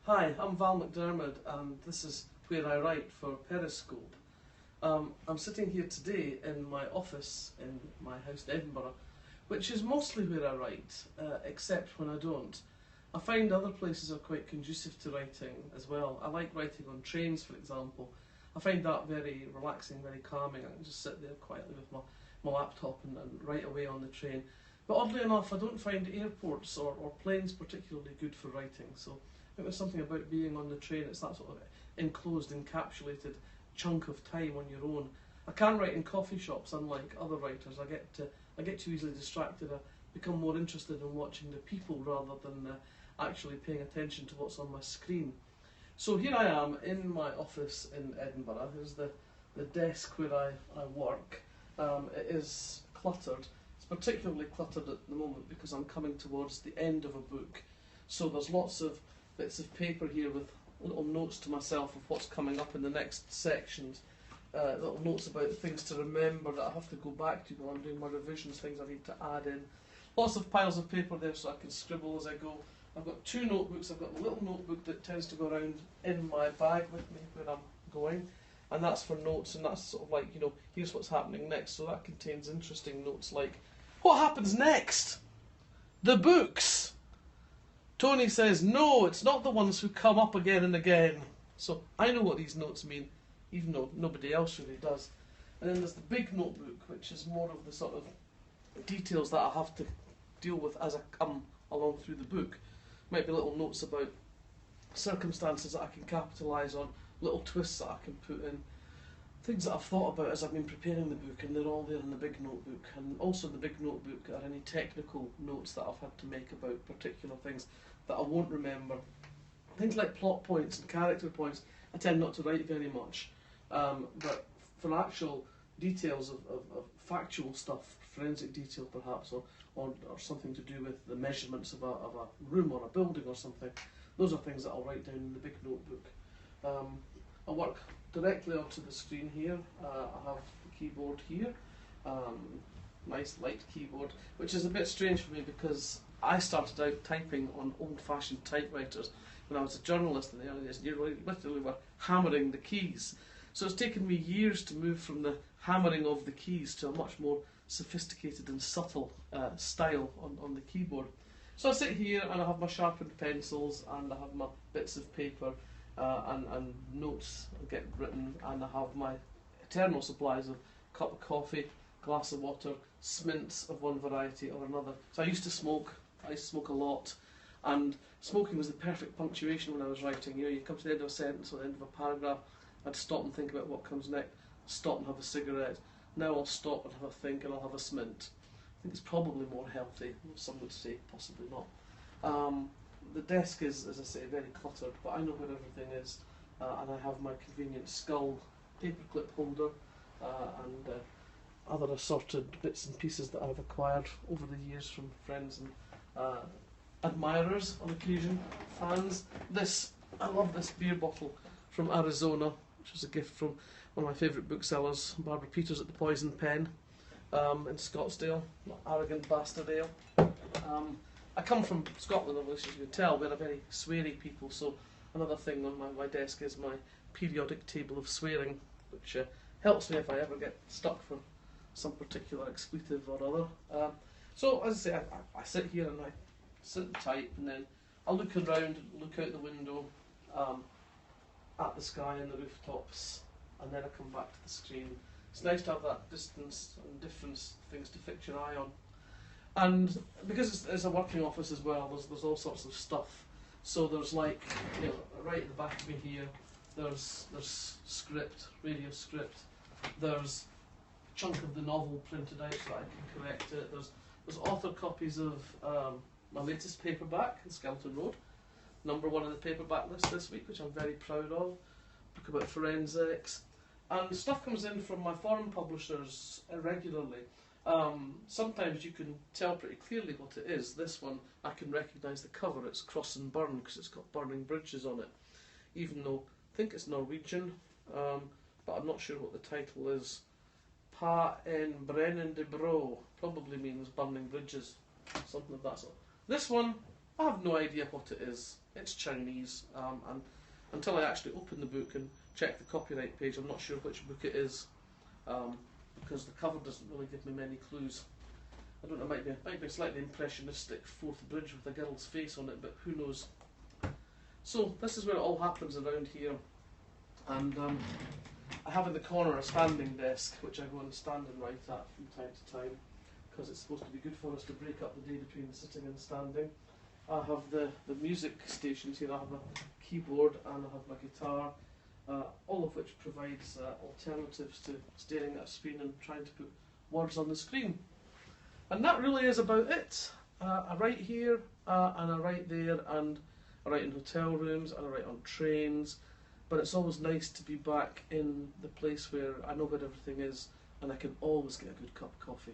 Hi, I'm Val McDermid and this is Where I Write for Periscope. I'm sitting here today in my office in my house in Edinburgh, which is mostly where I write, except when I don't. I find other places are quite conducive to writing as well. I like writing on trains, for example. I find that very relaxing, very calming. I can just sit there quietly with my laptop and write away on the train. But oddly enough, I don't find airports or planes particularly good for writing. So I think there's something about being on the train. It's that sort of enclosed, encapsulated chunk of time on your own. I can write in coffee shops, unlike other writers. I get too easily distracted. I become more interested in watching the people rather than actually paying attention to what's on my screen. So here I am in my office in Edinburgh. Here's the desk where I work. It is cluttered. It's particularly cluttered at the moment because I'm coming towards the end of a book. So there's lots of bits of paper here with little notes to myself of what's coming up in the next sections. Little notes about things to remember that I have to go back to while I'm doing my revisions, things I need to add in. Lots of piles of paper there so I can scribble as I go. I've got two notebooks. I've got the little notebook that tends to go around in my bag with me where I'm going, and that's for notes, and that's sort of like, you know, here's what's happening next. So that contains interesting notes like, what happens next? The books! Tony says, no, it's not the ones who come up again and again. So I know what these notes mean, even though nobody else really does. And then there's the big notebook, which is more of the sort of details that I have to deal with as I come along through the book. Might be little notes about circumstances that I can capitalise on, little twists that I can put in, things that I've thought about as I've been preparing the book, and they're all there in the big notebook. And also the big notebook are any technical notes that I've had to make about particular things that I won't remember. Things like plot points and character points, I tend not to write very much. But for actual details of factual stuff, forensic detail perhaps, or something to do with the measurements of a room or a building or something, those are things that I'll write down in the big notebook. I work directly onto the screen here. I have the keyboard here, nice light keyboard, which is a bit strange for me because I started out typing on old-fashioned typewriters when I was a journalist in the early days. You literally were hammering the keys. So it's taken me years to move from the hammering of the keys to a much more sophisticated and subtle style on the keyboard. So I sit here and I have my sharpened pencils and I have my bits of paper and notes get written, and I have my eternal supplies of cup of coffee, glass of water, smints of one variety or another. So I used to smoke a lot, and smoking was the perfect punctuation when I was writing. You know, you come to the end of a sentence or the end of a paragraph, I'd stop and think about what comes next, stop and have a cigarette. Now I'll stop and have a think and I'll have a smint. I think it's probably more healthy, some would say possibly not. The desk is, as I say, very cluttered, but I know where everything is, and I have my convenient skull paperclip holder and other assorted bits and pieces that I've acquired over the years from friends and admirers on occasion, fans. I love this beer bottle from Arizona, which was a gift from one of my favourite booksellers, Barbara Peters at the Poison Pen in Scottsdale, Arrogant Bastard Ale. I come from Scotland, obviously, as you can tell. We're a very sweary people, so another thing on my desk is my periodic table of swearing, which helps me if I ever get stuck for some particular expletive or other. So, as I say, I sit here and I sit and type, and then I look around, look out the window at the sky and the rooftops, and then I come back to the screen. It's nice to have that distance and difference things to fix your eye on. And because it's a working office as well, there's all sorts of stuff. So there's, like, you know, right at the back of me here, there's script, radio script. There's a chunk of the novel printed out so I can correct it. There's author copies of my latest paperback, Skeleton Road, #1 on the paperback list this week, which I'm very proud of. Book about forensics. And stuff comes in from my foreign publishers irregularly. Sometimes you can tell pretty clearly what it is. This one, I can recognise the cover. It's Cross and Burn because it's got burning bridges on it. Even though I think it's Norwegian, but I'm not sure what the title is. Pa en Brennen de Bro probably means burning bridges, something of that sort. This one, I have no idea what it is. it's Chinese, and until I actually open the book and check the copyright page, I'm not sure which book it is, because the cover doesn't really give me many clues. I don't know, it might be a slightly impressionistic fourth bridge with a girl's face on it, but who knows. So this is where it all happens around here, and I have in the corner a standing desk which I go and stand and write at from time to time, because it's supposed to be good for us to break up the day between sitting and standing. I have the music stations here. I have a keyboard and I have my guitar, all of which provides alternatives to staring at a screen and trying to put words on the screen. And that really is about it. I write here and I write there, and I write in hotel rooms and I write on trains, but it's always nice to be back in the place where I know where everything is and I can always get a good cup of coffee.